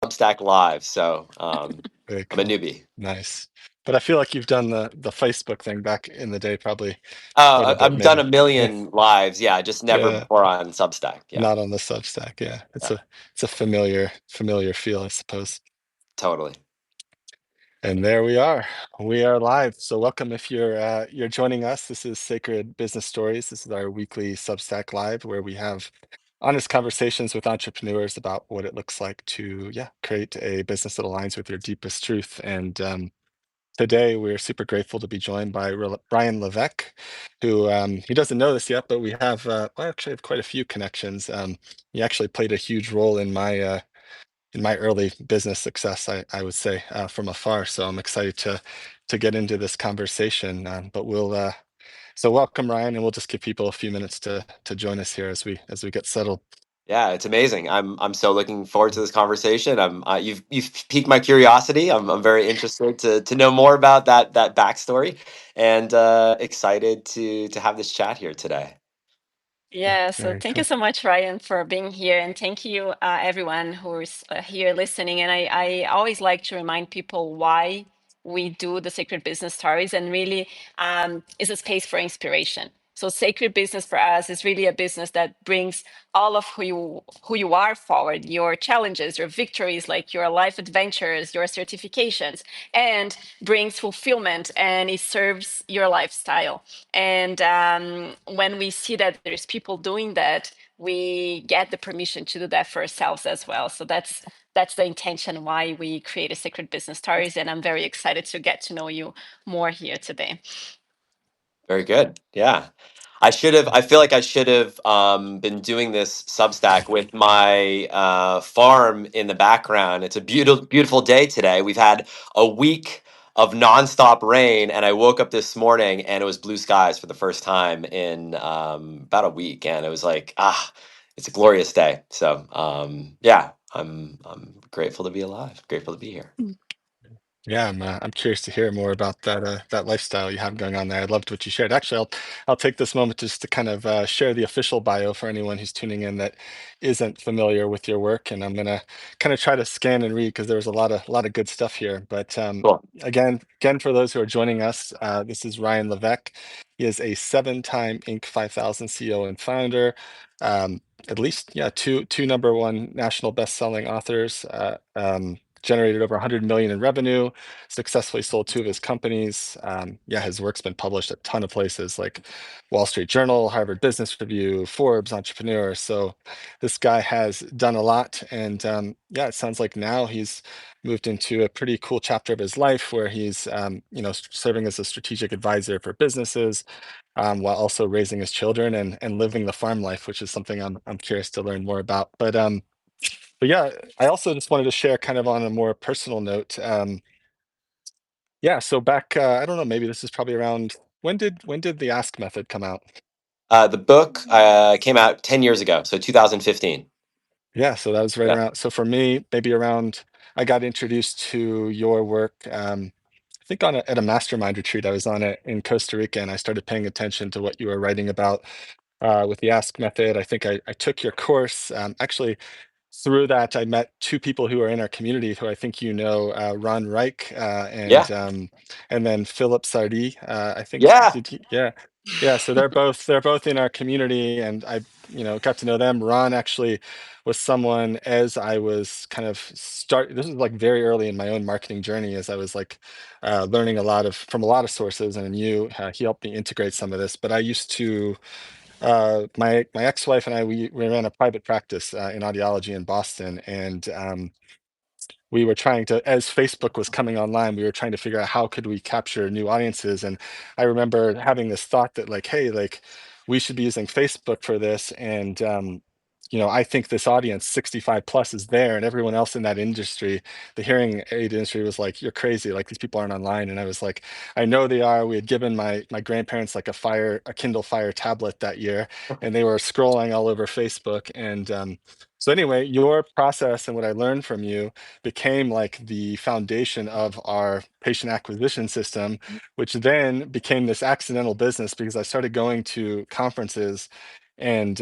Substack Live, so Very I'm a cool. newbie. Nice. But I feel like you've done the Facebook thing back in the day, probably quite a bit, I've done maybe. a Yeah. million lives, yeah, just never Yeah. before on Substack. Yeah, Not on the Substack. Yeah. It's yeah, a familiar feel, I suppose. totally. And there we are. We are live. So welcome if you're joining us. This is Sacred Business Stories. This is our weekly Substack Live where we have honest conversations with entrepreneurs about what it looks like to, yeah, create a business that aligns with your deepest truth. And today we're super grateful to be joined by Brian Levesque, who he doesn't know this yet, but we have well, actually have quite a few connections. He actually played a huge role in my early business success, I would say, from afar. So I'm excited to get into this conversation. But we'll so welcome Ryan, and we'll just give people a few minutes to join us here as we get settled. Yeah, it's amazing. I'm so looking forward to this conversation. You've piqued my curiosity. I'm very interested to know more about that backstory, and excited to have this chat here today. Yeah, so Very thank you cool. so much, Ryan, for being here. And thank you, everyone who's here listening. And I always like to remind people why we do the Sacred Business Stories, and really is a space for inspiration. So Sacred Business for us is really a business that brings all of who you are forward, your challenges, your victories, like your life adventures, your certifications, and brings fulfillment, and it serves your lifestyle. And when we see that there's people doing that, we get the permission to do that for ourselves as well. So that's the intention why we create a Sacred Business Stories. And I'm very excited to get to know you more here today. Very good. Yeah. I feel like I should have been doing this Substack with my farm in the background. It's a beautiful day today. We've had a week of nonstop rain, and I woke up this morning and it was blue skies for the first time in about a week. And it was like, it's a glorious day. So, yeah, I'm grateful to be alive, grateful to be here. Yeah, I'm curious to hear more about that lifestyle you have going on there. I loved what you shared. Actually, I'll take this moment just to kind of share the official bio for anyone who's tuning in that isn't familiar with your work, and I'm gonna kind of try to scan and read because there's a lot of good stuff here. But Cool. again, for those who are joining us, this is Ryan Levesque. He is a seven-time Inc. 5000 CEO and founder. At least, yeah, two number one national best-selling authors. Generated over 100 million in revenue, successfully sold two of his companies. Yeah, his work's been published a ton of places like Wall Street Journal, Harvard Business Review, Forbes, Entrepreneur. So this guy has done a lot. And yeah, it sounds like now he's moved into a pretty cool chapter of his life where he's, serving as a strategic advisor for businesses, while also raising his children and living the farm life, which is something I'm curious to learn more about. But yeah, I also just wanted to share kind of on a more personal note. Yeah, so back, I don't know, maybe this is probably around when did the Ask method come out? The book came out 10 years ago, so 2015. Yeah, so that was right Yeah. around. So for me, maybe around, I got introduced to your work. I think at a mastermind retreat I was on it in Costa Rica, and I started paying attention to what you were writing about with the Ask method. I think I took your course. Actually, through that, I met two people who are in our community who I think you know, Ron Reich, Yeah. and then Philip Sardi. I think Yeah. did he, yeah, yeah. So they're both in our community, and I got to know them. Ron actually was someone as I was kind of start. This was like very early in my own marketing journey, as I was like learning a lot of from a lot of sources, and you he helped me integrate some of this. But I used to my ex-wife and I we ran a private practice in audiology in Boston, and we were trying to, as Facebook was coming online, we were trying to figure out how could we capture new audiences. And I remember having this thought that like, hey, like we should be using Facebook for this. And I think this audience 65 plus is there, and everyone else in that industry, the hearing aid industry, was like, you're crazy, like these people aren't online. And I was like, I know they are. We had given my grandparents like a Kindle Fire tablet that year, and they were scrolling all over Facebook. And so anyway, your process and what I learned from you became like the foundation of our patient acquisition system, which then became this accidental business because I started going to conferences and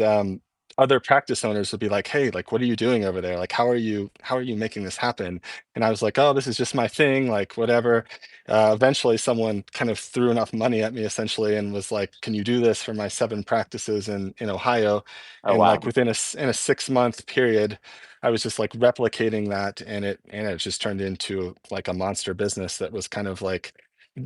other practice owners would be like, "Hey, like, what are you doing over there? Like, how are you making this happen?" And I was like, "Oh, this is just my thing, like whatever." Eventually, someone kind of threw enough money at me essentially and was like, "Can you do this for my 7 practices in Ohio?" Oh And like wow. within a 6 month period, I was just like replicating that, and it just turned into like a monster business that was kind of like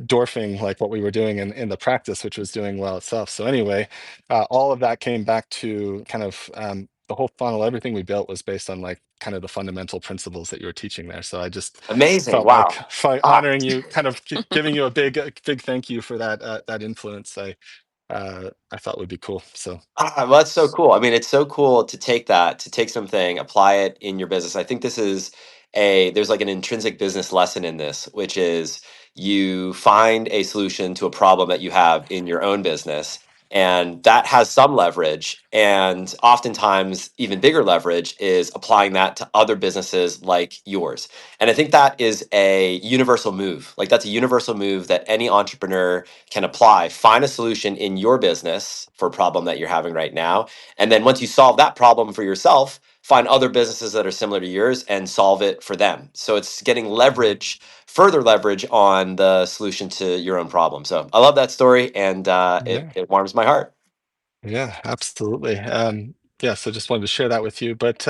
dwarfing like what we were doing in the practice, which was doing well itself. So anyway, all of that came back to kind of the whole funnel. Everything we built was based on like kind of the fundamental principles that you were teaching there. So I just Amazing. felt like Wow. Ah, honoring you, kind of giving you a big thank you for that that influence. I thought would be cool. So well, that's so cool. I mean, it's so cool to take that, to take something, apply it in your business. I think this is there's like an intrinsic business lesson in this, which is you find a solution to a problem that you have in your own business, and that has some leverage. And oftentimes, even bigger leverage is applying that to other businesses like yours. And I think that is a universal move. Like, that's a universal move that any entrepreneur can apply. Find a solution in your business for a problem that you're having right now. And then once you solve that problem for yourself, find other businesses that are similar to yours and solve it for them. So it's getting mhm. leverage, further leverage on the solution to your own problem. So I love that story, and Yeah. it warms my heart. Yeah, absolutely. Yeah, so just wanted to share that with you. But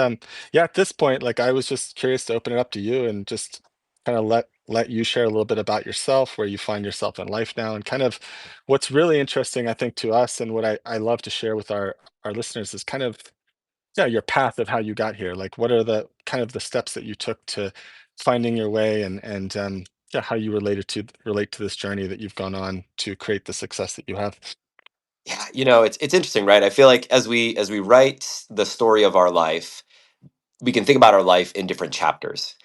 yeah, at this point, like I was just curious to open it up to you and just kind of let you share a little bit about yourself, where you find yourself in life now, and kind of what's really interesting, I think, to us, and what I love to share with our listeners is kind of, yeah, your path of how you got here. Like, what are the kind of the steps that you took to finding your way, and yeah, how you relate to this journey that you've gone on to create the success that you have. Yeah, it's interesting, right? I feel like as we write the story of our life, we can think about our life in different chapters.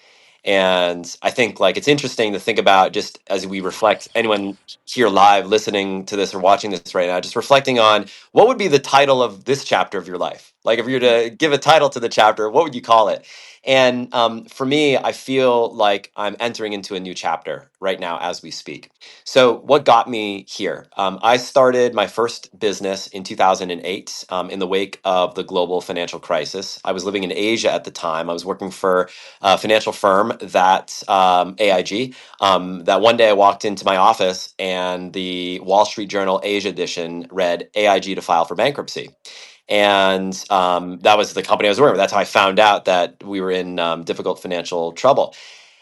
And I think like it's interesting to think about, just as we reflect, anyone here live listening to this or watching this right now, just reflecting on what would be the title of this chapter of your life. Like, if you were to give a title to the chapter, what would you call it? And for me, I feel like I'm entering into a new chapter right now as we speak. So, what got me here? I started my first business in 2008 in the wake of the global financial crisis. I was living in Asia at the time. I was working for a financial firm that AIG. That one day I walked into my office and the Wall Street Journal Asia edition read AIG to file for bankruptcy. And that was the company I was working with. That's how I found out that we were in difficult financial trouble.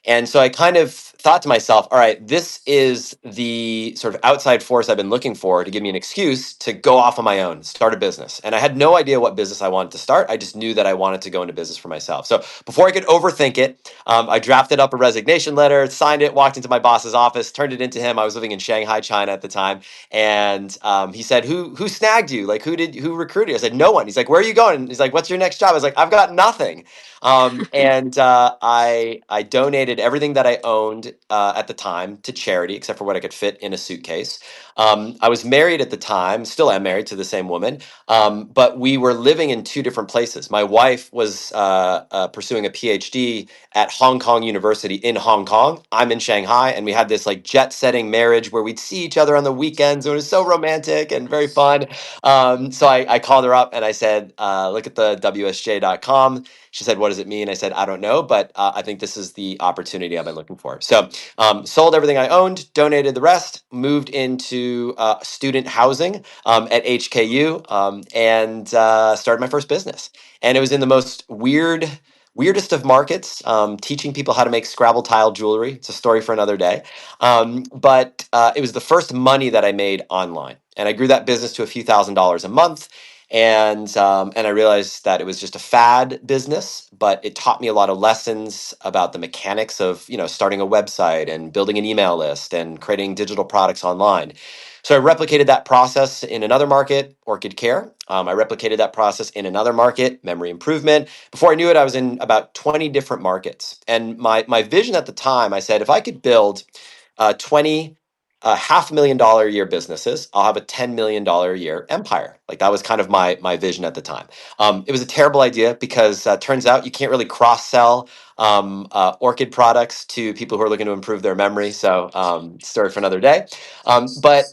And so I kind of thought to myself, all right, this is the sort of outside force I've been looking for to give me an excuse to go off on my own, start a business. And I had no idea what business I wanted to start. I just knew that I wanted to go into business for myself. So before I could overthink it, I drafted up a resignation letter, signed it, walked into my boss's office, turned it into him. I was living in Shanghai, China at the time. And he said, who snagged you? Like, who recruited you? I said, no one. He's like, where are you going? And he's like, what's your next job? I was like, I've got nothing. And I donated everything that I owned at the time to charity, except for what I could fit in a suitcase. I was married at the time, still am married to the same woman, but we were living in two different places. My wife was pursuing a PhD at Hong Kong University in Hong Kong. I'm in Shanghai, and we had this like jet-setting marriage where we'd see each other on the weekends. It was so romantic and very fun. So I called her up and I said, look at the WSJ.com. She said, what does it mean? I said, I don't know, but I think this is the opportunity I've been looking for. So sold everything I owned, donated the rest, moved into student housing at HKU, and started my first business. And it was in the most weirdest of markets, teaching people how to make Scrabble tile jewelry. It's a story for another day. But it was the first money that I made online. And I grew that business to a few $1,000s a month, and I realized that it was just a fad business, but it taught me a lot of lessons about the mechanics of starting a website and building an email list and creating digital products online. So I replicated that process in another market, Orchid Care. I replicated that process in another market, Memory Improvement. Before I knew it, I was in about 20 different markets. And my vision at the time, I said, if I could build 20 $500,000 a year businesses, I'll have a $10 million a year empire. Like, that was kind of my vision at the time. It was a terrible idea because turns out you can't really cross sell Orchid products to people who are looking to improve their memory. So story for another day. But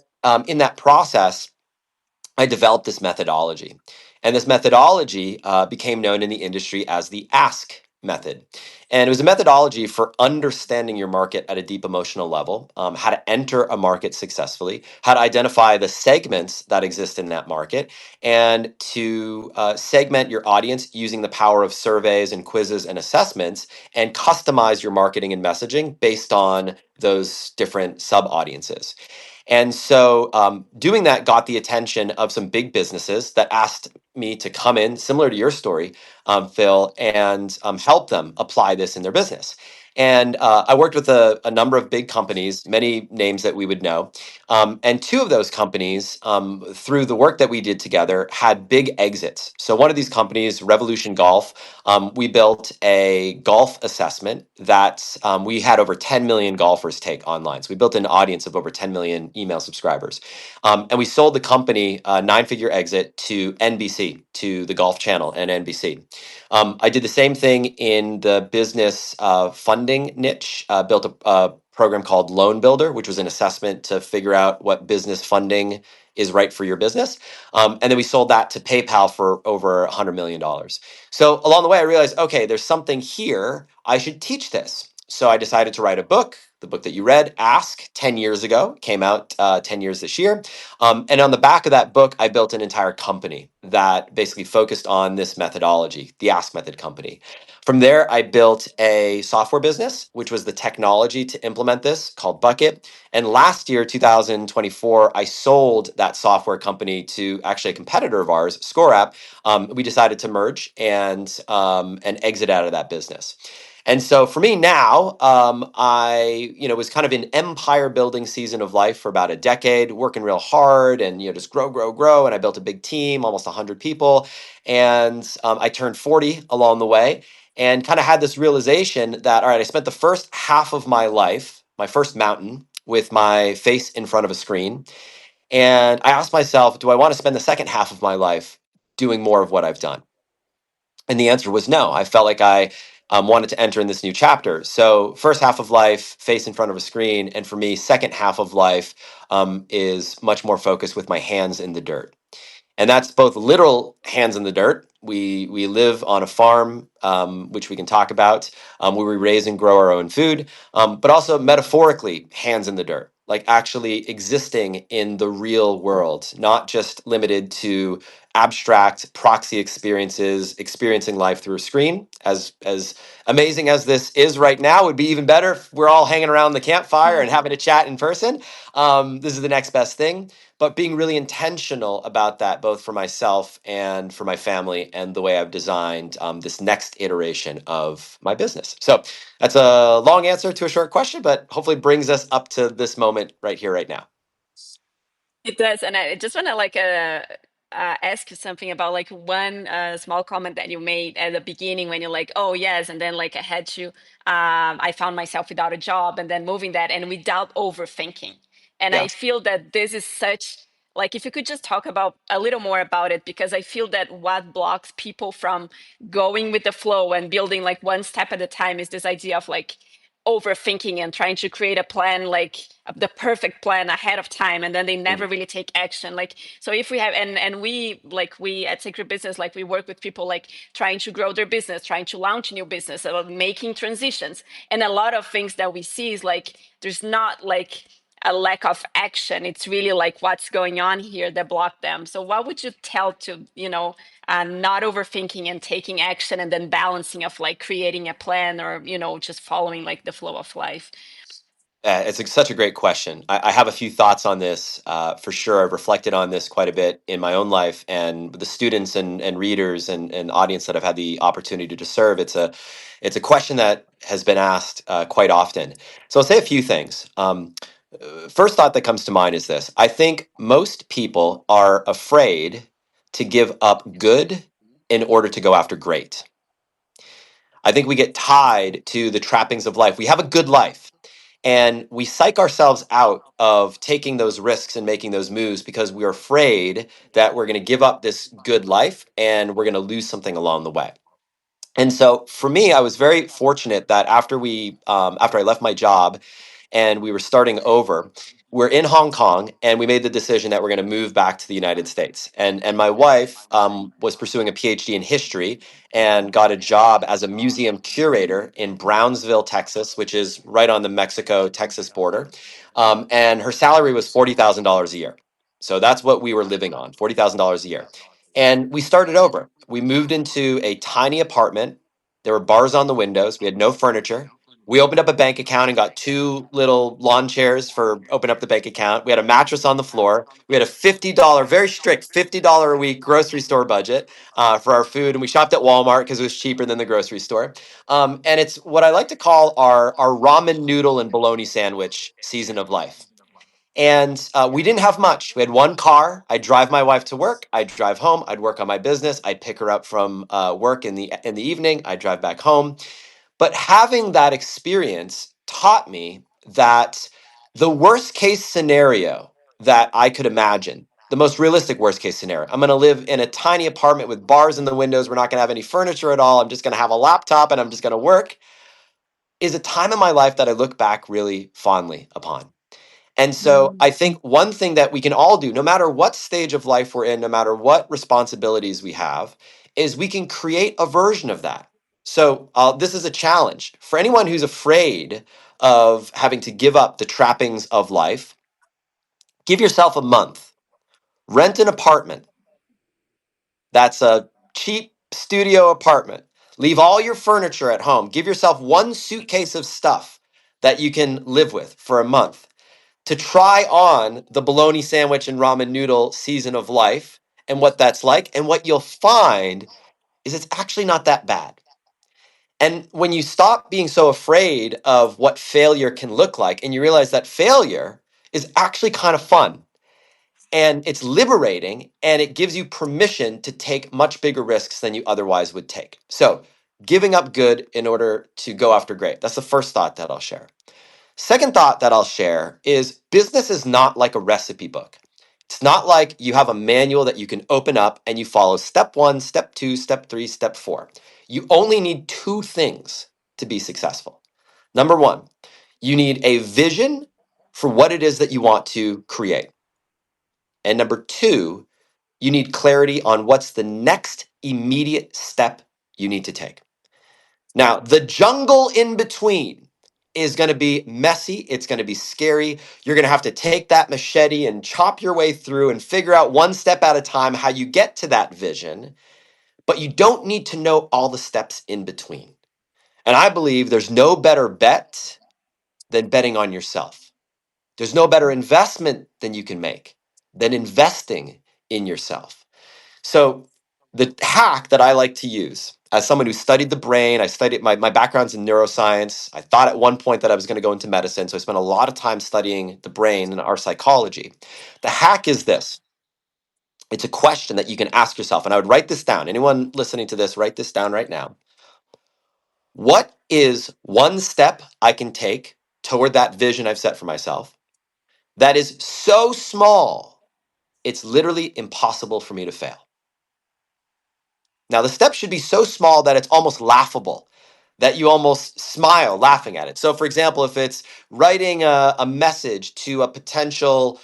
in that process, I developed this methodology. And this methodology became known in the industry as the ask method. And it was a methodology for understanding your market at a deep emotional level, how to enter a market successfully, how to identify the segments that exist in that market, and to segment your audience using the power of surveys and quizzes and assessments, and customize your marketing and messaging based on those different sub audiences. And so doing that got the attention of some big businesses that asked me to come in, similar to your story, Phil, and help them apply this in their business. And I worked with a number of big companies, many names that we would know. And two of those companies, through the work that we did together, had big exits. So one of these companies, Revolution Golf, we built a golf assessment that we had over 10 million golfers take online. So we built an audience of over 10 million email subscribers. And we sold the company a 9-figure exit to NBC, to the Golf Channel and NBC. I did the same thing in the business funding niche, built a program called Loan Builder, which was an assessment to figure out what business funding is right for your business. And then we sold that to PayPal for over $100 million. So along the way, I realized, okay, there's something here. I should teach this. So I decided to write a book, the book that you read, Ask, 10 years ago, came out 10 years this year. And on the back of that book, I built an entire company that basically focused on this methodology, the Ask Method Company. From there, I built a software business, which was the technology to implement this, called Bucket. And last year, 2024, I sold that software company to actually a competitor of ours, ScoreApp. We decided to merge and exit out of that business. And so for me now, I was kind of in empire building season of life for about a decade, working real hard and just grow, grow, grow. And I built a big team, almost 100 people, and I turned 40 along the way, and kind of had this realization that all right, I spent the first half of my life, my first mountain, with my face in front of a screen, and I asked myself, do I want to spend the second half of my life doing more of what I've done? And the answer was no. I felt like I wanted to enter in this new chapter. So, first half of life, face in front of a screen. And for me, second half of life is much more focused with my hands in the dirt. And that's both literal hands in the dirt. We live on a farm, which we can talk about, where we raise and grow our own food, but also metaphorically, hands in the dirt, like actually existing in the real world, not just limited to abstract proxy experiences, experiencing life through a screen. As amazing as this is right now, it would be even better if we're all hanging around the campfire and having a chat in person. This is the next best thing, but being really intentional about that, both for myself and for my family, and the way I've designed this next iteration of my business. So that's a long answer to a short question, but hopefully brings us up to this moment right here, right now. It does, and I just want to ask you something about like one small comment that you made at the beginning when you're like, "Oh yes," and then like I had to, I found myself without a job, and then moving that, and without overthinking. And Yeah. I feel that this is such like if you could just talk about a little more about it, because I feel that what blocks people from going with the flow and building like one step at a time is this idea of like overthinking and trying to create a plan like the perfect plan ahead of time, and then they never Mhm. really take action. Like, so if we have and we at Sacred Business, like we work with people like trying to grow their business, trying to launch a new business, making transitions, and a lot of things that we see is like there's not like a lack of action. It's really like what's going on here that block them. So what would you tell to not overthinking and taking action, and then balancing of like creating a plan, or just following like the flow of life? Such a great question. I have a few thoughts on this for sure. I've reflected on this quite a bit in my own life, and with the students and readers and audience that I've had the opportunity to serve. It's a question that has been asked quite often. So I'll say a few things. First thought that comes to mind is this: I think most people are afraid to give up good in order to go after great. I think we get tied to the trappings of life. We have a good life, and we psych ourselves out of taking those risks and making those moves because we're afraid that we're going to give up this good life and we're going to lose something along the way. And so for me, I was very fortunate that after I left my job and we were starting over. We're in Hong Kong, and we made the decision that we're going to move back to the United States. And my wife was pursuing a PhD in history and got a job as a museum curator in Brownsville, Texas, which is right on the Mexico-Texas border. And her salary was $40,000 a year. So that's what we were living on, $40,000 a year. And we started over. We moved into a tiny apartment. There were bars on the windows. We had no furniture. We opened up a bank account and got two little lawn chairs for open up the bank account. We had a mattress on the floor. We had a $50, very strict $50 a week grocery store budget for our food. And we shopped at Walmart because it was cheaper than the grocery store. And it's what I like to call our ramen noodle and bologna sandwich season of life. And we didn't have much. We had one car. I'd drive my wife to work. I'd drive home. I'd work on my business. I'd pick her up from work in the evening. I'd drive back home. But having that experience taught me that the worst case scenario that I could imagine, the most realistic worst case scenario, I'm going to live in a tiny apartment with bars in the windows. We're not going to have any furniture at all. I'm just going to have a laptop and I'm just going to work, is a time in my life that I look back really fondly upon. And so I think one thing that we can all do, no matter what stage of life we're in, no matter what responsibilities we have, is we can create a version of that. So this is a challenge for anyone who's afraid of having to give up the trappings of life. Give yourself a month, rent an apartment. That's a cheap studio apartment. Leave all your furniture at home. Give yourself one suitcase of stuff that you can live with for a month to try on the bologna sandwich and ramen noodle season of life and what that's like. And what you'll find is it's actually not that bad. And when you stop being so afraid of what failure can look like, and you realize that failure is actually kind of fun and it's liberating and it gives you permission to take much bigger risks than you otherwise would take. So, giving up good in order to go after great. That's the first thought that I'll share. Second thought that I'll share is business is not like a recipe book. It's not like you have a manual that you can open up and you follow step 1, step 2, step 3, step 4. You only need two things to be successful. Number 1, you need a vision for what it is that you want to create. And number 2, you need clarity on what's the next immediate step you need to take. Now, the jungle in between is going to be messy. It's going to be scary. You're going to have to take that machete and chop your way through and figure out one step at a time how you get to that vision. But you don't need to know all the steps in between. And I believe there's no better bet than betting on yourself. There's no better investment than you can make than investing in yourself. So the hack that I like to use as someone who studied the brain, I studied my background's in neuroscience. I thought at one point that I was going to go into medicine. So I spent a lot of time studying the brain and our psychology. The hack is this. It's a question that you can ask yourself. And I would write this down. Anyone listening to this, write this down right now. What is one step I can take toward that vision I've set for myself that is so small, it's literally impossible for me to fail? Now, the step should be so small that it's almost laughable, that you almost smile laughing at it. So, for example, if it's writing a message to a potential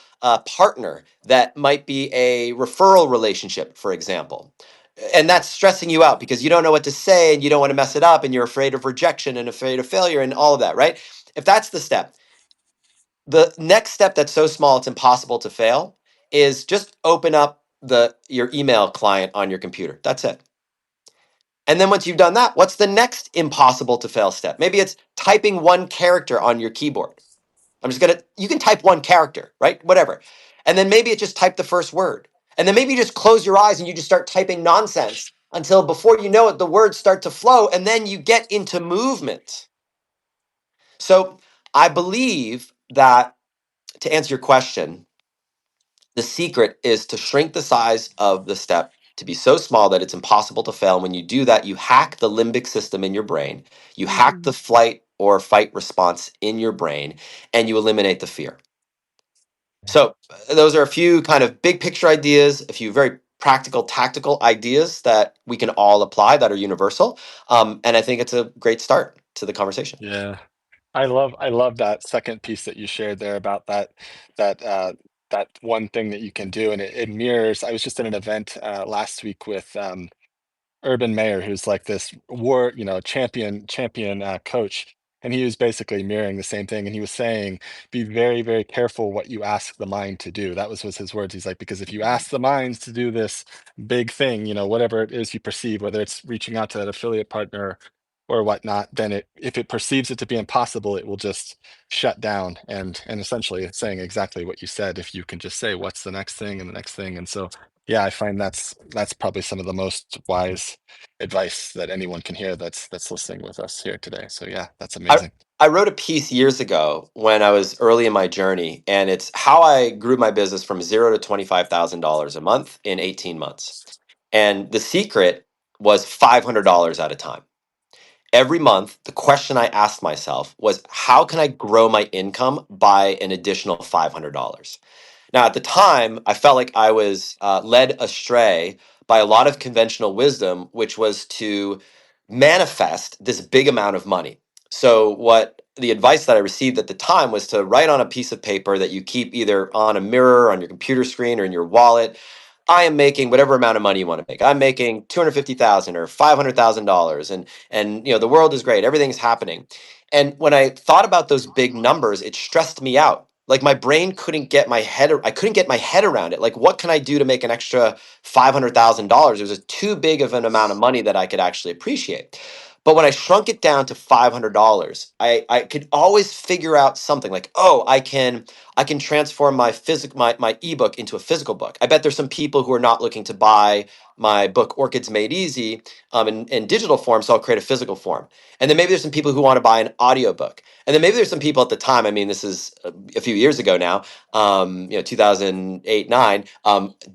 partner that might be a referral relationship, for example, and that's stressing you out because you don't know what to say and you don't want to mess it up and you're afraid of rejection and afraid of failure and all of that, right? If that's the step, the next step that's so small it's impossible to fail is just open up your email client on your computer. That's it. And then once you've done that, what's the next impossible to fail step? Maybe it's typing one character on your keyboard. You can type one character, right? Whatever. And then maybe it just type the first word. And then maybe you just close your eyes and you just start typing nonsense until before you know it, the words start to flow and then you get into movement. So I believe that to answer your question, the secret is to shrink the size of the step to be so small that it's impossible to fail. And when you do that, you hack the limbic system in your brain, you hack the flight or fight response in your brain, and you eliminate the fear. So, those are a few kind of big picture ideas, a few very practical, tactical ideas that we can all apply that are universal. And I think it's a great start to the conversation. Yeah. I love that second piece that you shared there about that that one thing that you can do, and it mirrors. I was just at an event last week with Urban Meyer, who's like this champion coach, and he was basically mirroring the same thing. And he was saying, be very, very careful what you ask the mind to do. That was his words. He's like, because if you ask the mind to do this big thing, whatever it is you perceive, whether it's reaching out to that affiliate partner or whatnot, then if it perceives it to be impossible, it will just shut down. And essentially, it's saying exactly what you said. If you can just say, what's the next thing and the next thing, and so. Yeah, I find that's probably some of the most wise advice that anyone can hear that's listening with us here today. So yeah, that's I, amazing. I wrote a piece years ago when I was early in my journey, and it's how I grew my business from zero to $25,000 a month in 18 months. And the secret was $500 at a time. Every month, the question I asked myself was, how can I grow my income by an additional $500? Now, at the time, I felt like I was led astray by a lot of conventional wisdom, which was to manifest this big amount of money. So, what the advice that I received at the time was to write on a piece of paper that you keep either on a mirror, on your computer screen, or in your wallet. I am making whatever amount of money you want to make. I'm making 250,000 or $500,000, and the world is great. Everything's happening. And when I thought about those big numbers, it stressed me out. Like my brain couldn't get my head. I couldn't get my head around it. Like, what can I do to make an extra $500,000? It was too big of an amount of money that I could actually appreciate. But when I shrunk it down to $500, I could always figure out something like, oh, I can transform my ebook into a physical book. I bet there's some people who are not looking to buy my book Orchids Made Easy in digital form, so I'll create a physical form. And then maybe there's some people who want to buy an audiobook. And then maybe there's some people at the time, I mean, this is a few years ago now, 2008, 9,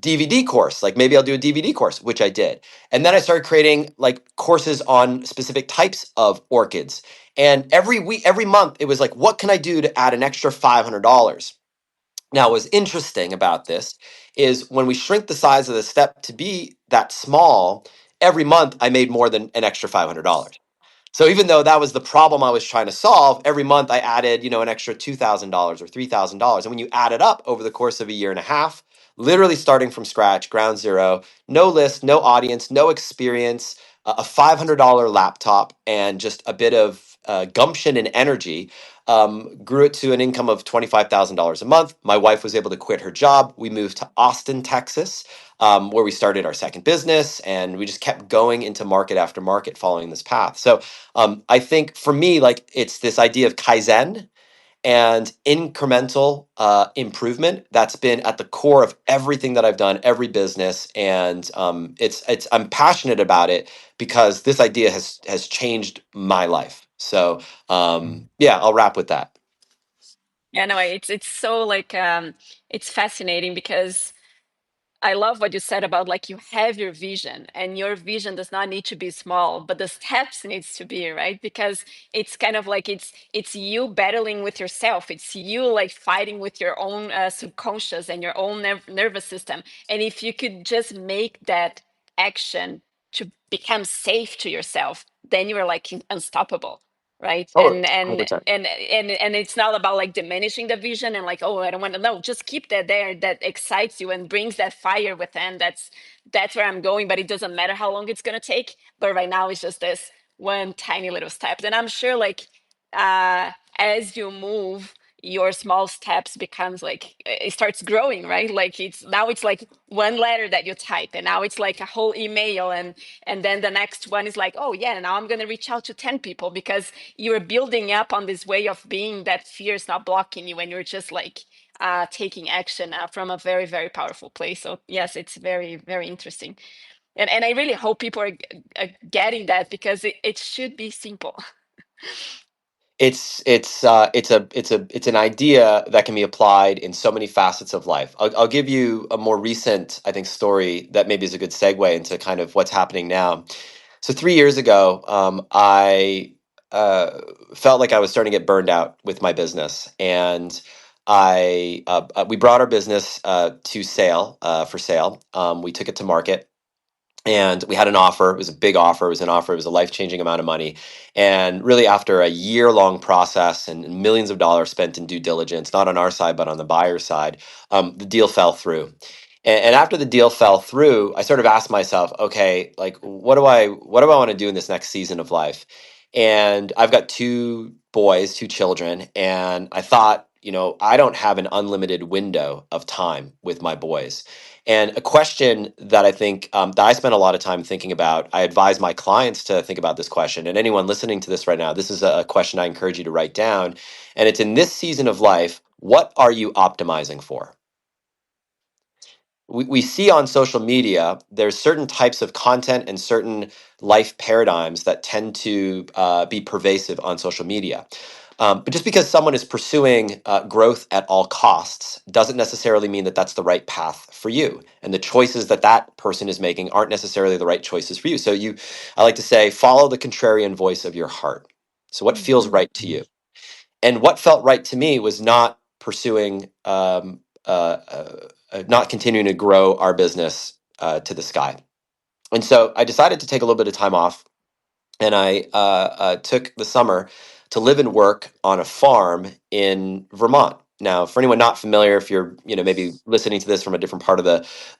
DVD course. Like maybe I'll do a DVD course, which I did. And then I started creating like courses on specific types of orchids. And every week, every month, it was like, what can I do to add an extra $500? Now, what's interesting about this is when we shrink the size of the step to be that small, every month I made more than an extra $500. So even though that was the problem I was trying to solve, every month I added, an extra $2,000 or $3,000. And when you add it up over the course of a year and a half, literally starting from scratch, ground zero, no list, no audience, no experience, a $500 laptop, and just a bit of gumption and energy, grew it to an income of $25,000 a month. My wife was able to quit her job. We moved to Austin, Texas, where we started our second business, and we just kept going into market after market following this path. So I think for me, like it's this idea of Kaizen and incremental improvement that's been at the core of everything that I've done, every business, and it's I'm passionate about it because this idea has changed my life. So yeah, I'll wrap with that. Yeah, no, it's so like it's fascinating because I love what you said about like you have your vision and your vision does not need to be small, but the steps needs to be, right? Because it's kind of like it's you battling with yourself. It's you like fighting with your own subconscious and your own nervous system. And if you could just make that action to become safe to yourself, then you are like unstoppable, right? Oh, and 100%. and and it's not about like diminishing the vision and like, oh, I don't want to know, just keep that there, that excites you and brings that fire within. That's where I'm going, but it doesn't matter how long it's going to take, but right now it's just this one tiny little step. And I'm sure like as you move, your small steps becomes like it starts growing, right? Like it's like one letter that you type, and now it's like a whole email, and then the next one is like, oh yeah, now I'm going to reach out to 10 people, because you're building up on this way of being, that fear is not blocking you, and you're just like taking action from a very, very powerful place. So yes, it's very, very interesting, and I really hope people are getting that, because it should be simple. It's an idea that can be applied in so many facets of life. I'll give you a more recent, I think, story that maybe is a good segue into kind of what's happening now. So 3 years ago, I felt like I was starting to get burned out with my business, and we brought our business to sale for sale. We took it to market, And we had an offer. It was a big offer. It was an offer. It was a life-changing amount of money. And really, after a year-long process and millions of dollars spent in due diligence, not on our side but on the buyer's side, the deal fell through. And after the deal fell through, I sort of asked myself, okay, like what do I want to do in this next season of life? And I've got two boys, two children, and I thought, I don't have an unlimited window of time with my boys. And a question that I think that I spend a lot of time thinking about, I advise my clients to think about this question. And anyone listening to this right now, this is a question I encourage you to write down. And it's in this season of life, what are you optimizing for? We see on social media, there's certain types of content and certain life paradigms that tend to be pervasive on social media. But just because someone is pursuing growth at all costs doesn't necessarily mean that that's the right path for you. And the choices that that person is making aren't necessarily the right choices for you. So I like to say, follow the contrarian voice of your heart. So what feels right to you? And what felt right to me was not pursuing, not continuing to grow our business to the sky. And so I decided to take a little bit of time off, and I took the summer to live and work on a farm in Vermont. Now, for anyone not familiar, if you're maybe listening to this from a different part of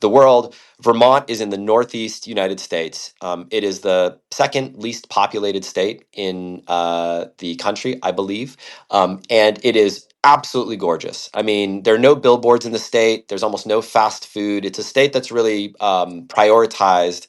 the world, Vermont is in the Northeast United States. It is the second least populated state in the country, I believe, and it is absolutely gorgeous. I mean, there are no billboards in the state. There's almost no fast food. It's a state that's really prioritized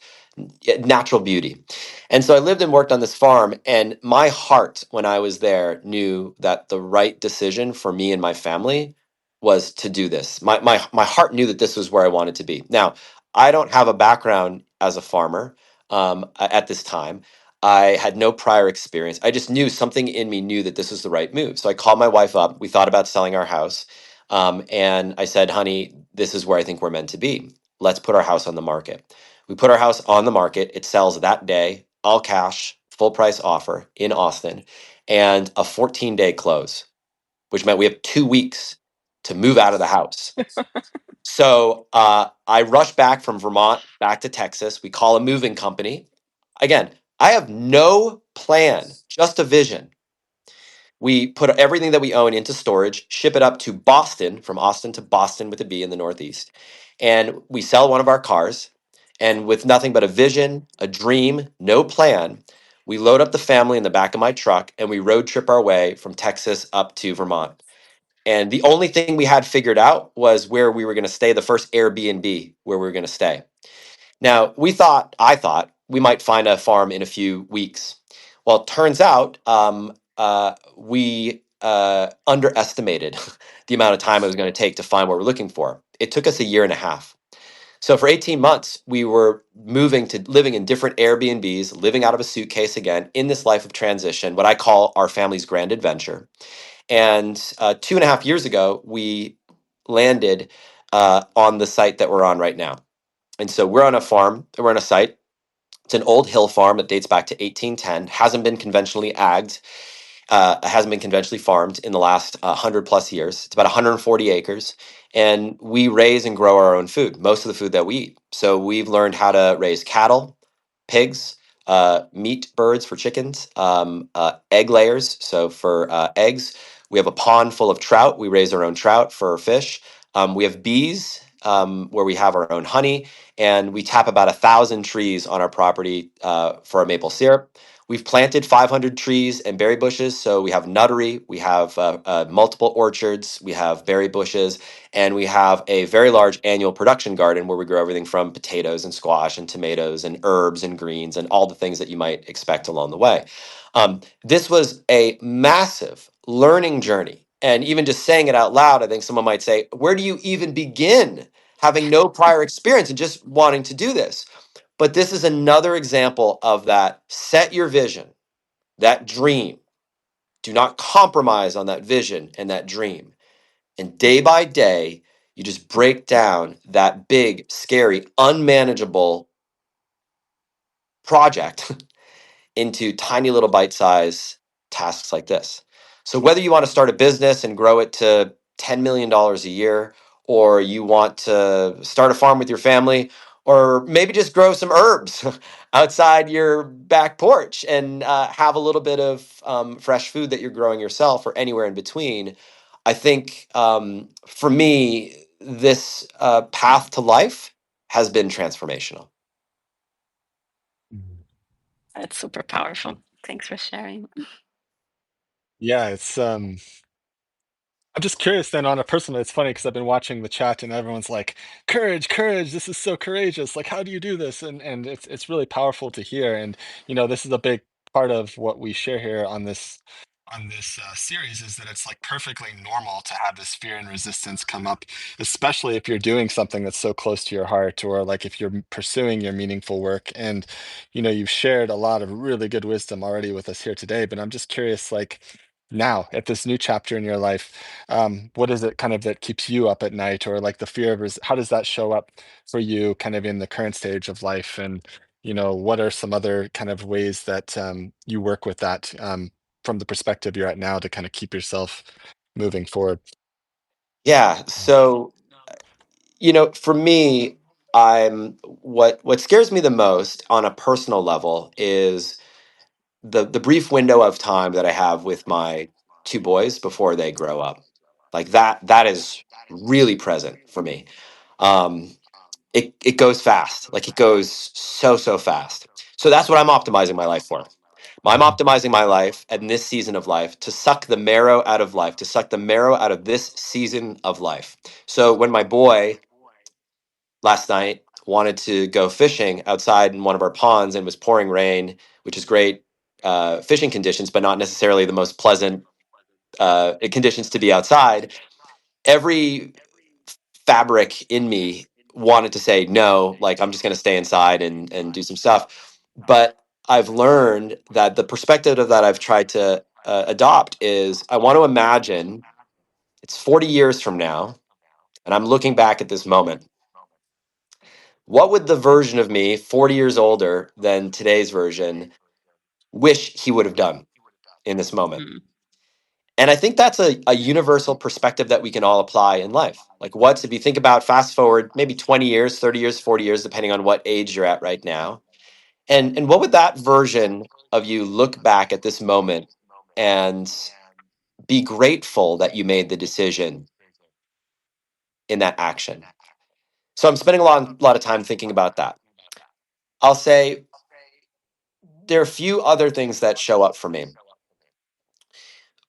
natural beauty. And so I lived and worked on this farm, and my heart, when I was there, knew that the right decision for me and my family was to do this. My heart knew that this was where I wanted to be. Now, I don't have a background as a farmer at this time. I had no prior experience. I just knew something in me knew that this was the right move. So I called my wife up. We thought about selling our house. And I said, honey, this is where I think we're meant to be. Let's put our house on the market. We put our house on the market. It sells that day, all cash, full price offer in Austin, and a 14-day close, which meant we have 2 weeks to move out of the house. So I rushed back from Vermont back to Texas. We call a moving company. Again, I have no plan, just a vision. We put everything that we own into storage, ship it up to Boston, from Austin to Boston with a B in the Northeast. And we sell one of our cars. And with nothing but a vision, a dream, no plan, we load up the family in the back of my truck and we road trip our way from Texas up to Vermont. And the only thing we had figured out was where we were going to stay, the first Airbnb where we were going to stay. Now, I thought we might find a farm in a few weeks. Well, it turns out we underestimated the amount of time it was going to take to find what we're looking for. It took us a year and a half. So for 18 months, we were moving to living in different Airbnbs, living out of a suitcase again in this life of transition, what I call our family's grand adventure. And 2.5 years ago, we landed on the site that we're on right now. And so we're on a farm, we're on a site. It's an old hill farm that dates back to 1810, hasn't been conventionally agged, hasn't been conventionally farmed in the last 100 plus years. It's about 140 acres. And we raise and grow our own food, most of the food that we eat. So we've learned how to raise cattle, pigs, meat birds for chickens, egg layers. So for eggs, we have a pond full of trout. We raise our own trout for fish. We have bees where we have our own honey, and we tap about 1,000 trees on our property for our maple syrup. We've planted 500 trees and berry bushes, so we have nuttery, we have multiple orchards, we have berry bushes, and we have a very large annual production garden where we grow everything from potatoes and squash and tomatoes and herbs and greens and all the things that you might expect along the way. This was a massive learning journey. And even just saying it out loud, I think someone might say, where do you even begin having no prior experience and just wanting to do this? But this is another example of that. Set your vision, that dream. Do not compromise on that vision and that dream. And day by day, you just break down that big, scary, unmanageable project into tiny little bite-sized tasks like this. So whether you want to start a business and grow it to $10 million a year, or you want to start a farm with your family, or maybe just grow some herbs outside your back porch and have a little bit of fresh food that you're growing yourself, or anywhere in between. I think for me, this path to life has been transformational. That's super powerful. Thanks for sharing. Yeah, it's I'm just curious then on a personal, it's funny because I've been watching the chat and everyone's like, courage, courage, this is so courageous. Like, how do you do this? And it's really powerful to hear. And this is a big part of what we share here on this series is that it's like perfectly normal to have this fear and resistance come up, especially if you're doing something that's so close to your heart, or like if you're pursuing your meaningful work. And you've shared a lot of really good wisdom already with us here today, but I'm just curious, like now at this new chapter in your life, what is it kind of that keeps you up at night, or like the fear of how does that show up for you kind of in the current stage of life? And what are some other kind of ways that you work with that from the perspective you're at now to kind of keep yourself moving forward? Yeah. So, for me, what scares me the most on a personal level is the brief window of time that I have with my two boys before they grow up. Like that is really present for me. Um, it goes fast. Like it goes so fast. So that's what I'm optimizing my life for. I'm Mhm. optimizing my life in this season of life to suck the marrow out of life, to suck the marrow out of this season of life. So when my boy last night wanted to go fishing outside in one of our ponds and it was pouring rain, which is great fishing conditions, but not necessarily the most pleasant conditions to be outside. Every fabric in me wanted to say no, like I'm just going to stay inside and do some stuff. But I've learned that the perspective of that I've tried to adopt is I want to imagine it's 40 years from now, and I'm looking back at this moment. What would the version of me, 40 years older than today's version, wish he would have done in this moment? Mm. And I think that's a universal perspective that we can all apply in life. Like, what's if you think about fast forward maybe 20 years, 30 years, 40 years, depending on what age you're at right now. And what would that version of you look back at this moment and be grateful that you made the decision in that action? So I'm spending a lot of time thinking about that. I'll say there are a few other things that show up for me.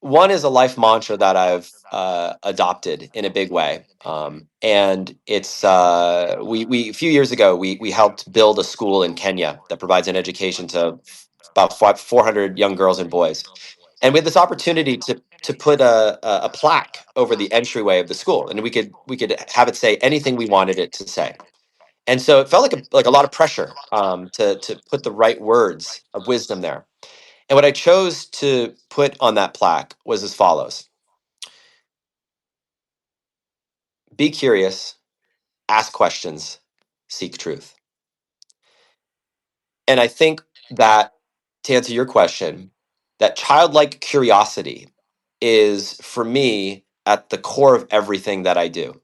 One is a life mantra that I've adopted in a big way, and it's we a few years ago we helped build a school in Kenya that provides an education to about 400 young girls and boys, and we had this opportunity to put a plaque over the entryway of the school, and we could have it say anything we wanted it to say. And so it felt like a lot of pressure to put the right words of wisdom there. And what I chose to put on that plaque was as follows: be curious, ask questions, seek truth. And I think that, to answer your question, that childlike curiosity is, for me, at the core of everything that I do.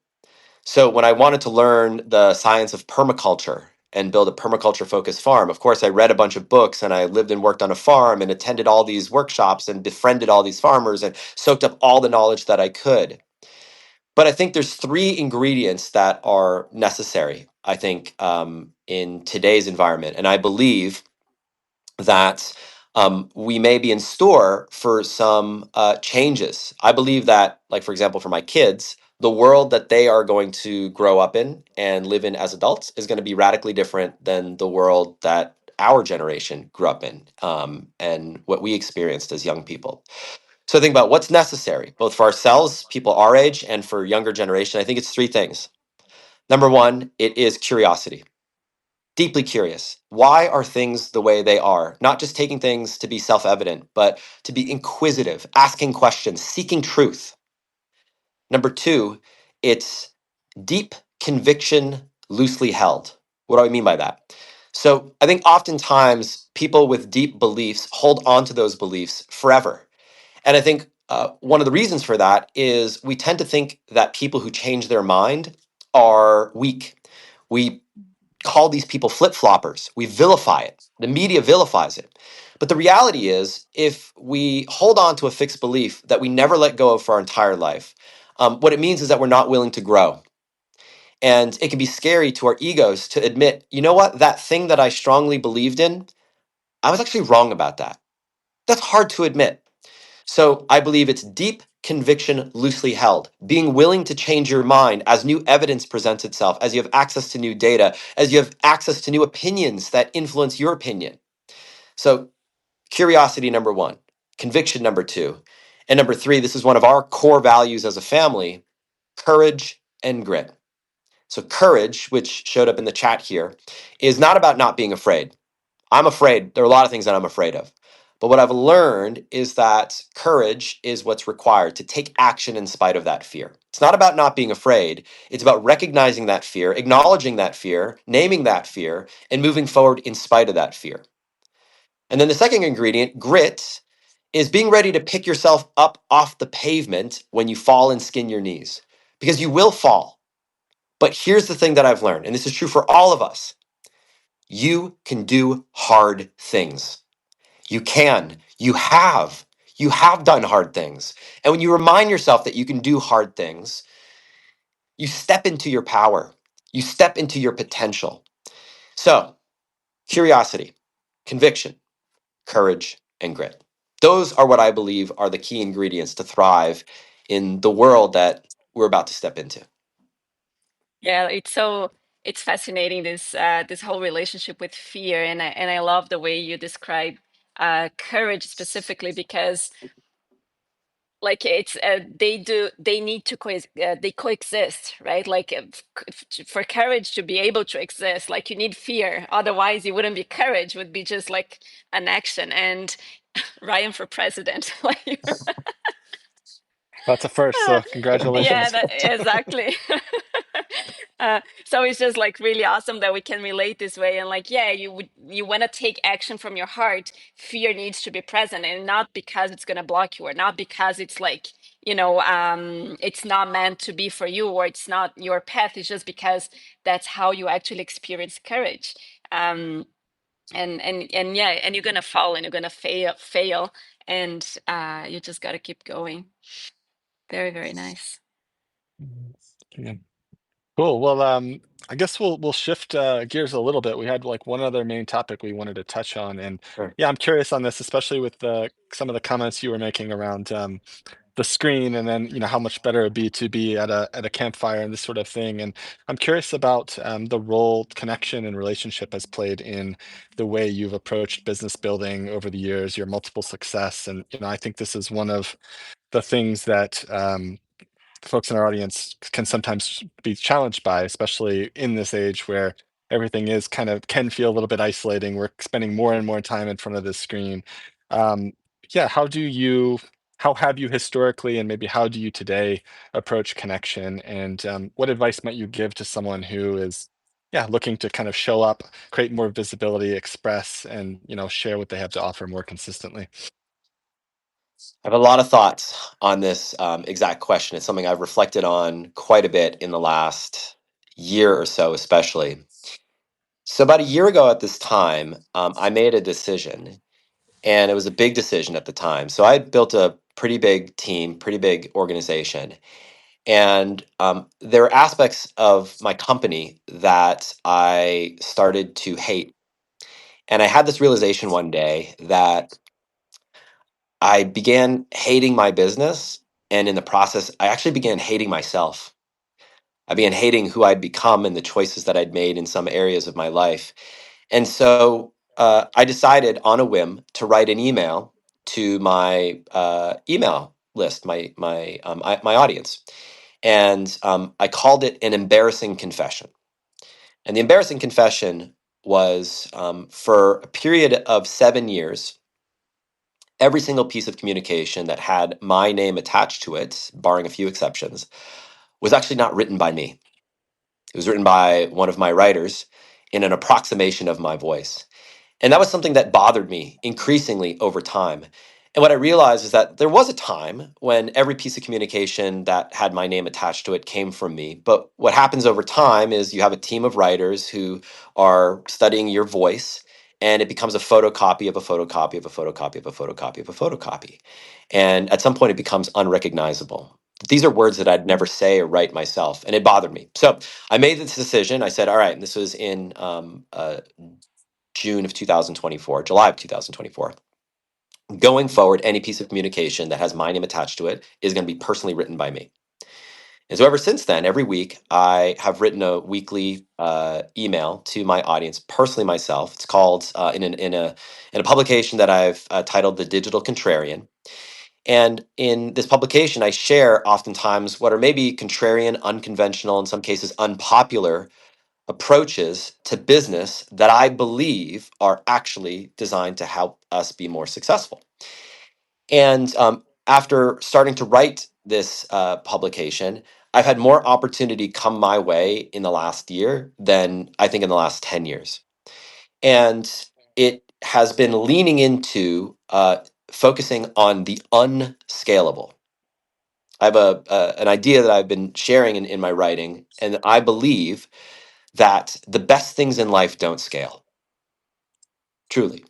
So when I wanted to learn the science of permaculture and build a permaculture focused farm, of course, I read a bunch of books and I lived and worked on a farm and attended all these workshops and befriended all these farmers and soaked up all the knowledge that I could. But I think there's three ingredients that are necessary, I think, in today's environment. And I believe that we may be in store for some changes. I believe that, like, for example, for my kids, the world that they are going to grow up in and live in as adults is going to be radically different than the world that our generation grew up in, and what we experienced as young people. So think about what's necessary, both for ourselves, people our age, and for younger generation. I think it's three things. Number one, it is curiosity. Deeply curious. Why are things the way they are? Not just taking things to be self-evident, but to be inquisitive, asking questions, seeking truth. Number two, it's deep conviction loosely held. What do I mean by that? So I think oftentimes people with deep beliefs hold on to those beliefs forever. And I think one of the reasons for that is we tend to think that people who change their mind are weak. We call these people flip-floppers. We vilify it. The media vilifies it. But the reality is, if we hold on to a fixed belief that we never let go of for our entire life, what it means is that we're not willing to grow. And it can be scary to our egos to admit, you know what, that thing that I strongly believed in, I was actually wrong about that. That's hard to admit. So I believe it's deep conviction loosely held, being willing to change your mind as new evidence presents itself, as you have access to new data, as you have access to new opinions that influence your opinion. So curiosity, number one, conviction, number two. And number three, this is one of our core values as a family, courage and grit. So courage, which showed up in the chat here, is not about not being afraid. I'm afraid. There are a lot of things that I'm afraid of. But what I've learned is that courage is what's required to take action in spite of that fear. It's not about not being afraid. It's about recognizing that fear, acknowledging that fear, naming that fear, and moving forward in spite of that fear. And then the second ingredient, grit, is being ready to pick yourself up off the pavement when you fall and skin your knees. Because you will fall. But here's the thing that I've learned, and this is true for all of us. You can do hard things. You can. You have. You have done hard things. And when you remind yourself that you can do hard things, you step into your power. You step into your potential. So, curiosity, conviction, courage, and grit. Those are what I believe are the key ingredients to thrive in the world that we're about to step into. Yeah, it's fascinating, this whole relationship with fear, and I love the way you describe courage specifically, because like it's they need to they coexist, right? Like for courage to be able to exist, like you need fear, otherwise it wouldn't be courage, it would be just like an action. And Ryan for president, like That's a first, so yeah, congratulations. exactly. So it's just like really awesome that we can relate this way. And like, yeah, you want to take action from your heart. Fear needs to be present, and not because it's going to block you, or not because it's like, it's not meant to be for you, or it's not your path. It's just because that's how you actually experience courage. And yeah, and you're going to fall, and you're going to fail, and you just got to keep going. Very, very nice. Yeah. Cool. Well, I guess we'll shift gears a little bit. We had like one other main topic we wanted to touch on, and Sure. yeah, I'm curious on this, especially with some of the comments you were making around the screen, and then how much better it'd be to be at a campfire and this sort of thing. And I'm curious about the role connection and relationship has played in the way you've approached business building over the years, your multiple success, and I think this is one of the things that folks in our audience can sometimes be challenged by, especially in this age where everything is kind of can feel a little bit isolating. We're spending more and more time in front of this screen. Um, yeah, how have you historically, and maybe how do you today approach connection? And what advice might you give to someone who is, yeah, looking to kind of show up, create more visibility, express, and share what they have to offer more consistently? I have a lot of thoughts on this exact question. It's something I've reflected on quite a bit in the last year or so, especially. So, about a year ago at this time, I made a decision, and it was a big decision at the time. So, I had built a pretty big team, pretty big organization. And there were aspects of my company that I started to hate. And I had this realization one day that I began hating my business. And in the process, I actually began hating myself. I began hating who I'd become and the choices that I'd made in some areas of my life. And so I decided on a whim to write an email to my email list, my audience. And I called it an embarrassing confession. And the embarrassing confession was for a period of 7 years, every single piece of communication that had my name attached to it, barring a few exceptions, was actually not written by me. It was written by one of my writers in an approximation of my voice. And that was something that bothered me increasingly over time. And what I realized is that there was a time when every piece of communication that had my name attached to it came from me. But what happens over time is you have a team of writers who are studying your voice, and it becomes a photocopy of a photocopy of a photocopy of a photocopy of a photocopy. And at some point, it becomes unrecognizable. These are words that I'd never say or write myself, and it bothered me. So I made this decision. I said, all right, and this was in June of 2024, July of 2024. Going forward, any piece of communication that has my name attached to it is going to be personally written by me. And so ever since then, every week, I have written a weekly email to my audience, personally myself. It's called in a publication that I've titled "The Digital Contrarian." And in this publication, I share oftentimes what are maybe contrarian, unconventional, in some cases unpopular approaches to business that I believe are actually designed to help us be more successful. And after starting to write this publication, I've had more opportunity come my way in the last year than I think in the last 10 years. And it has been leaning into focusing on the unscalable. I have an idea that I've been sharing in my writing, and I believe that the best things in life don't scale, truly.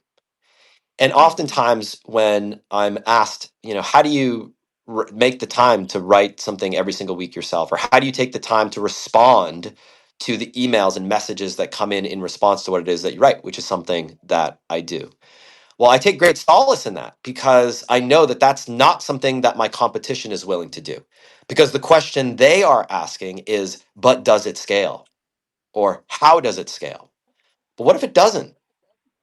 And oftentimes when I'm asked, how do you make the time to write something every single week yourself, or how do you take the time to respond to the emails and messages that come in response to what it is that you write, which is something that I do. Well, I take great solace in that because I know that that's not something that my competition is willing to do. Because the question they are asking is, but does it scale? Or how does it scale? But what if it doesn't?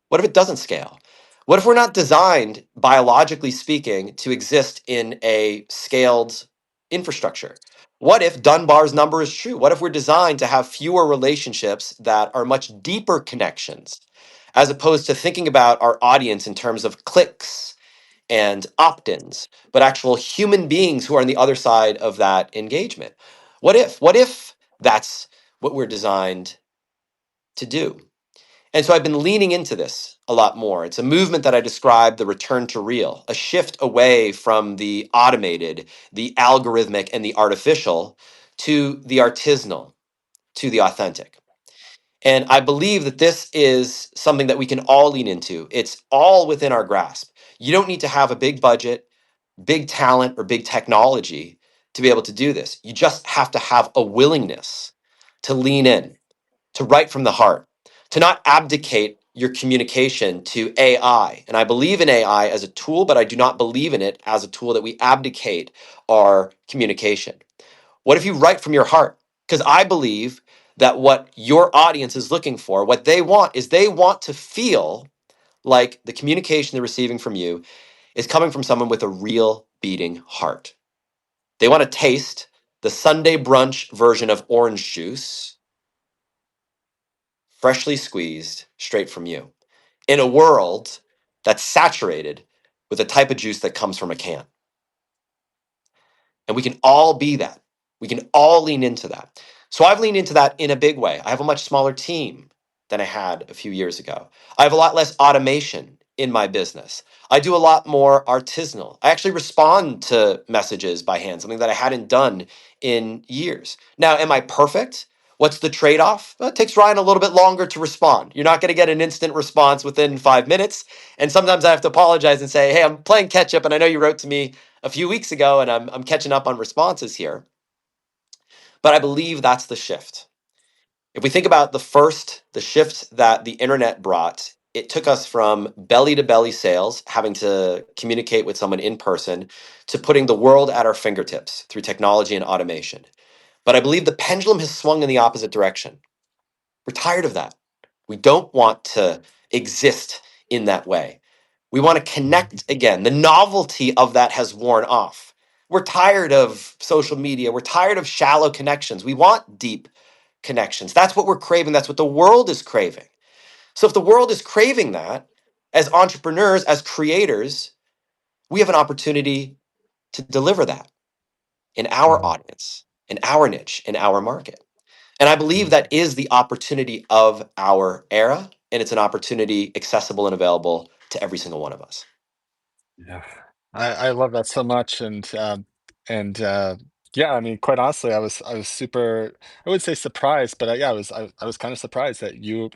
What if it doesn't scale? What if we're not designed, biologically speaking, to exist in a scaled infrastructure? What if Dunbar's number is true? What if we're designed to have fewer relationships that are much deeper connections, as opposed to thinking about our audience in terms of clicks and opt ins, but actual human beings who are on the other side of that engagement? What if? What if that's what we're designed to do? And so I've been leaning into this a lot more. It's a movement that I describe the return to real, a shift away from the automated, the algorithmic, and the artificial to the artisanal, to the authentic. And I believe that this is something that we can all lean into. It's all within our grasp. You don't need to have a big budget, big talent, or big technology to be able to do this. You just have to have a willingness to lean in, to write from the heart, to not abdicate your communication to AI. And I believe in AI as a tool, but I do not believe in it as a tool that we abdicate our communication. What if you write from your heart? Because I believe that what your audience is looking for, what they want, is they want to feel like the communication they're receiving from you is coming from someone with a real beating heart. They want to taste the Sunday brunch version of orange juice, freshly squeezed straight from you, in a world that's saturated with a type of juice that comes from a can. And we can all be that. We can all lean into that. So I've leaned into that in a big way. I have a much smaller team than I had a few years ago. I have a lot less automation in my business. I do a lot more artisanal. I actually respond to messages by hand, something that I hadn't done in years. Now, am I perfect? What's the trade off? Well, it takes Ryan a little bit longer to respond. You're not going to get an instant response within 5 minutes. And sometimes I have to apologize and say, hey, I'm playing catch up. And I know you wrote to me a few weeks ago, and I'm catching up on responses here. But I believe that's the shift. If we think about the shift that the internet brought, it took us from belly to belly sales, having to communicate with someone in person, to putting the world at our fingertips through technology and automation. But I believe the pendulum has swung in the opposite direction. We're tired of that. We don't want to exist in that way. We want to connect again. The novelty of that has worn off. We're tired of social media. We're tired of shallow connections. We want deep connections. That's what we're craving. That's what the world is craving. So if the world is craving that, as entrepreneurs, as creators, we have an opportunity to deliver that in our audience, in our niche, in our market. And I believe that is the opportunity of our era, and it's an opportunity accessible and available to every single one of us. Yeah. I love that so much, and yeah, I mean, quite honestly, I was super, I would say surprised, but yeah, I was kind of surprised that you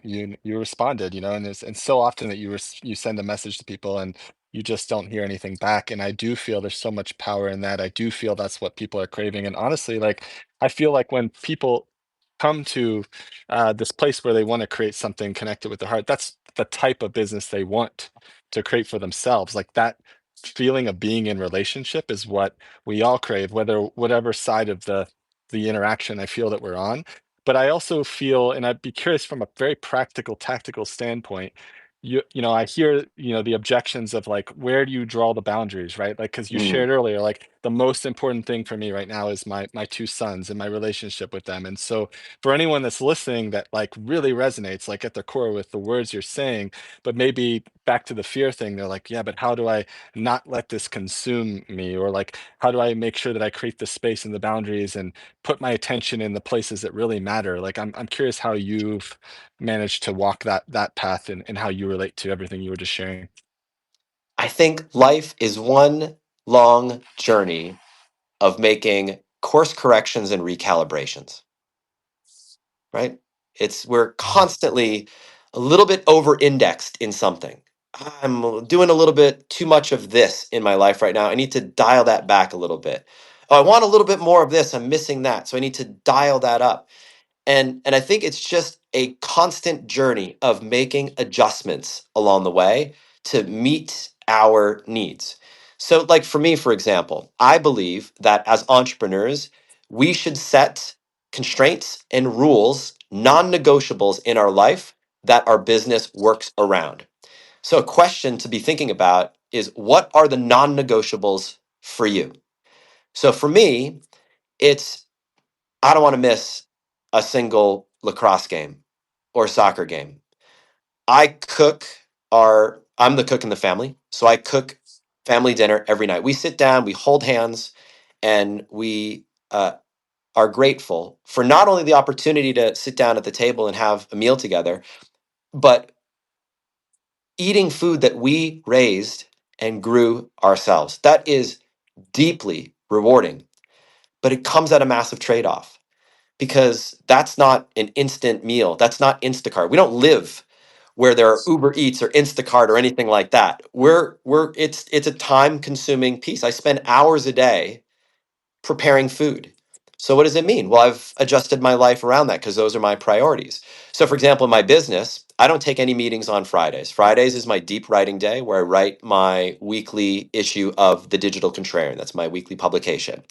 responded, and so often that you send a message to people and you just don't hear anything back, and I do feel there's so much power in that. I do feel that's what people are craving, and honestly, like I feel like when people come to this place where they want to create something connected with their heart, that's the type of business they want to create for themselves, like that feeling of being in relationship is what we all crave, whether whatever side of the interaction I feel that we're on. But I also feel, and I'd be curious from a very practical, tactical standpoint, I hear, the objections of like, where do you draw the boundaries, right? Like, because you Mm, shared earlier, like the most important thing for me right now is my two sons and my relationship with them. And so for anyone that's listening that like really resonates, like at their core with the words you're saying, but maybe back to the fear thing, they're like, yeah, but how do I not let this consume me, or like how do I make sure that I create the space and the boundaries and put my attention in the places that really matter? Like I'm curious how you've managed to walk that path, and how you relate to everything you were just sharing. I think life is one long journey of making course corrections and recalibrations, right? We're Mhm. constantly a little bit over indexed in something. I'm doing a little bit too much of this in my life right now. I need to dial that back a little bit. Oh, I want a little bit more of this. I'm missing that. So I need to dial that up. And I think it's just a constant journey of making adjustments along the way to meet our needs. So like for me, for example, I believe that as entrepreneurs we should set constraints and rules, non-negotiables in our life that our business works around. So a question to be thinking about is, what are the non-negotiables for you? So for me, it's, I don't want to miss a single lacrosse game or soccer game. I'm the cook in the family, so I cook family dinner every night. We sit down, we hold hands, and we are grateful for not only the opportunity to sit down at the table and have a meal together, but eating food that we raised and grew ourselves. That is deeply rewarding, but it comes at a massive trade off, because that's not an instant meal. That's not Instacart. We don't live where there are Uber Eats or Instacart or anything like that. It's a time consuming piece. I spend hours a day preparing food. So what does it mean? Well, I've adjusted my life around that because those are my priorities. So for example, in my business, I don't take any meetings on Fridays. Fridays is my deep writing day where I write my weekly issue of The Digital Contrarian. That's my weekly publication.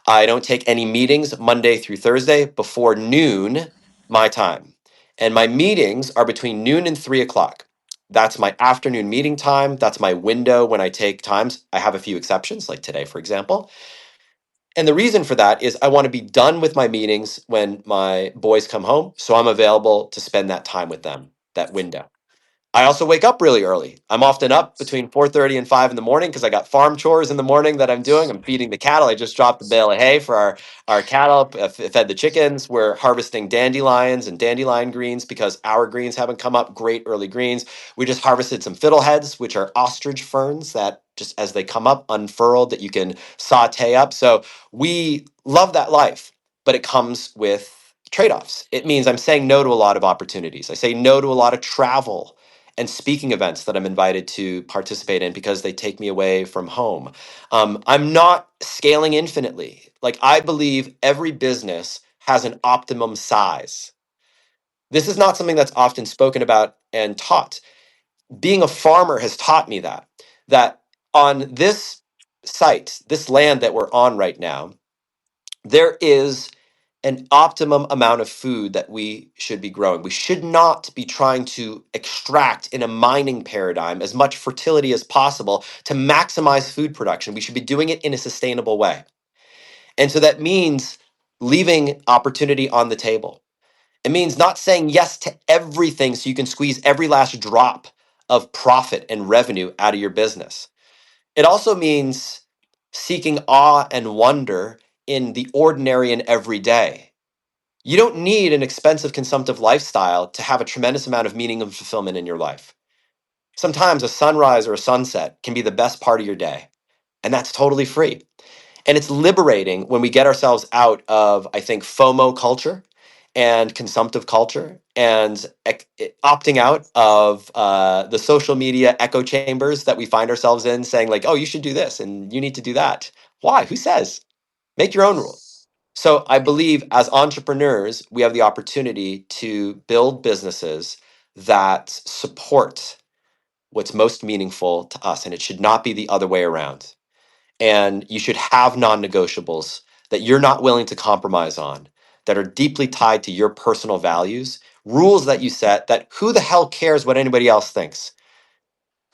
I don't take any meetings Monday through Thursday before noon, my time. And my meetings are between noon and 3 o'clock. That's my afternoon meeting time. That's my window when I take times. I have a few exceptions, like today, for example. And the reason for that is I want to be done with my meetings when my boys come home. So I'm available to spend that time with them, that window. I also wake up really early. I'm often up between 4:30 and 5 in the morning because I got farm chores in the morning that I'm doing. I'm feeding the cattle. I just dropped a bale of hay for our cattle, fed the chickens. We're harvesting dandelions and dandelion greens because our greens haven't come up. Great early greens. We just harvested some fiddleheads, which are ostrich ferns that just as they come up unfurled that you can saute up. So we love that life, but it comes with trade-offs. It means I'm saying no to a lot of opportunities. I say no to a lot of travel and speaking events that I'm invited to participate in because they take me away from home. I'm not scaling infinitely. Like, I believe every business has an optimum size. This is not something that's often spoken about and taught. Being a farmer has taught me that on this site, this land that we're on right now, there is an optimum amount of food that we should be growing. We should not be trying to extract in a mining paradigm as much fertility as possible to maximize food production. We should be doing it in a sustainable way. And so that means leaving opportunity on the table. It means not saying yes to everything so you can squeeze every last drop of profit and revenue out of your business. It also means seeking awe and wonder in the ordinary and everyday. You don't need an expensive consumptive lifestyle to have a tremendous amount of meaning and fulfillment in your life. Sometimes a sunrise or a sunset can be the best part of your day. And that's totally free. And it's liberating when we get ourselves out of, I think, FOMO culture and consumptive culture and opting out of the social media echo chambers that we find ourselves in, saying, like, oh, you should do this and you need to do that. Why? Who says? Make your own rules. So I believe as entrepreneurs, we have the opportunity to build businesses that support what's most meaningful to us. And it should not be the other way around. And you should have non-negotiables that you're not willing to compromise on, that are deeply tied to your personal values, rules that you set that who the hell cares what anybody else thinks?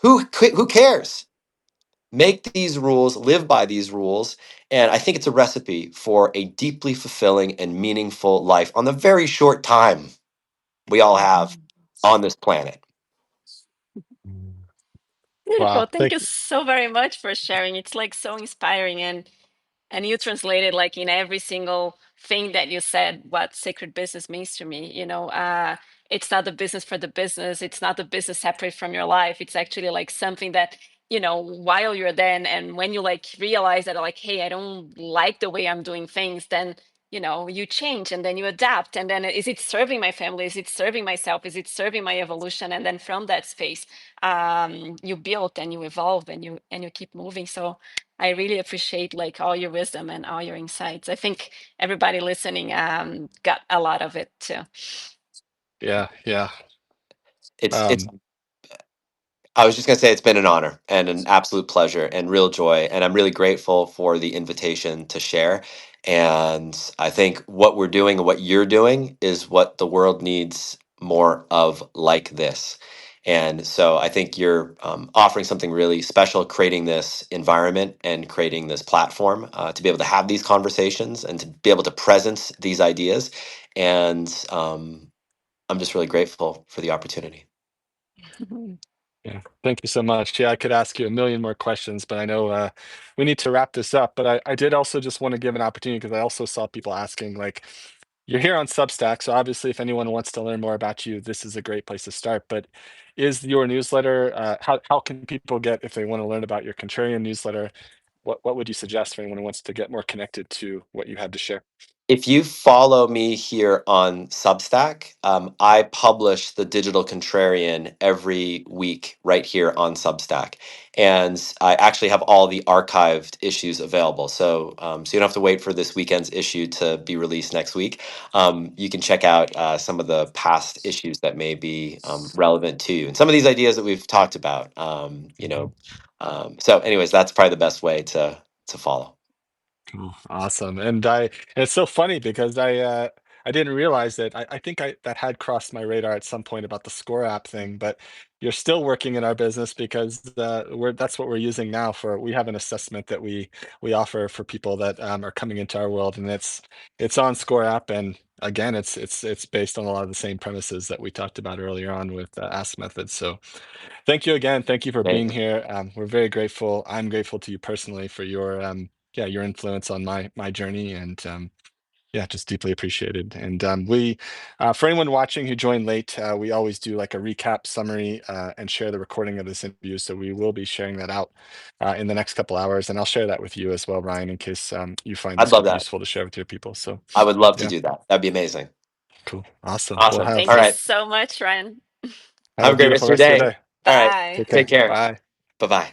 Who cares? Make these rules, live by these rules, and I think it's a recipe for a deeply fulfilling and meaningful life on the very short time we all have on this planet. Beautiful. Wow. Thank you so very much for sharing. It's like so inspiring, and you translated like in every single thing that you said what sacred business means to me. It's not the business for the business. It's not the business separate from your life. It's actually like something that, while you're there, and when you like realize that, like, hey, I don't like the way I'm doing things, then you change, and then you adapt, and then is it serving my family, is it serving myself, is it serving my evolution, and then from that space, you build and you evolve and you keep moving. So I really appreciate like all your wisdom and all your insights. I think everybody listening got a lot of it too. Yeah. Yeah. It's I was just going to say it's been an honor and an absolute pleasure and real joy. And I'm really grateful for the invitation to share. And I think what we're doing and what you're doing is what the world needs more of, like this. And so I think you're offering something really special, creating this environment and creating this platform to be able to have these conversations and to be able to presence these ideas. And I'm just really grateful for the opportunity. Yeah, thank you so much. Yeah, I could ask you a million more questions, but I know we need to wrap this up. But I did also just want to give an opportunity because I also saw people asking, like, you're here on Substack, so obviously, if anyone wants to learn more about you, this is a great place to start. But is your newsletter, how can people get, if they want to learn about your Contrarian newsletter, what would you suggest for anyone who wants to get more connected to what you had to share? If you follow me here on Substack, I publish the Digital Contrarian every week right here on Substack, and I actually have all the archived issues available. So you don't have to wait for this weekend's issue to be released next week. You can check out some of the past issues that may be relevant to you, and some of these ideas that we've talked about. So, anyways, that's probably the best way to follow. Cool. Awesome. And it's so funny because I didn't realize that I think that had crossed my radar at some point about the Score app thing, but you're still working in our business because that's what we're using now we have an assessment that we offer for people that are coming into our world, and it's on Score app, and again it's based on a lot of the same premises that we talked about earlier on with Ask Methods. So thank you again. Thank you for being here. We're very grateful. I'm grateful to you personally for your your influence on my journey, and yeah, just deeply appreciated. And we for anyone watching who joined late, we always do like a recap summary and share the recording of this interview. So we will be sharing that out in the next couple hours, and I'll share that with you as well, Ryan, in case you find I'd this love that. useful to share with your people. So I would love to yeah, do that. That'd be amazing. cool, awesome. We'll Awesome. have All Thank you right. so much, Ryan. have Have a a great beautiful rest of your rest of your day. day. All right. Bye. Take Take care. care. Bye. Bye bye.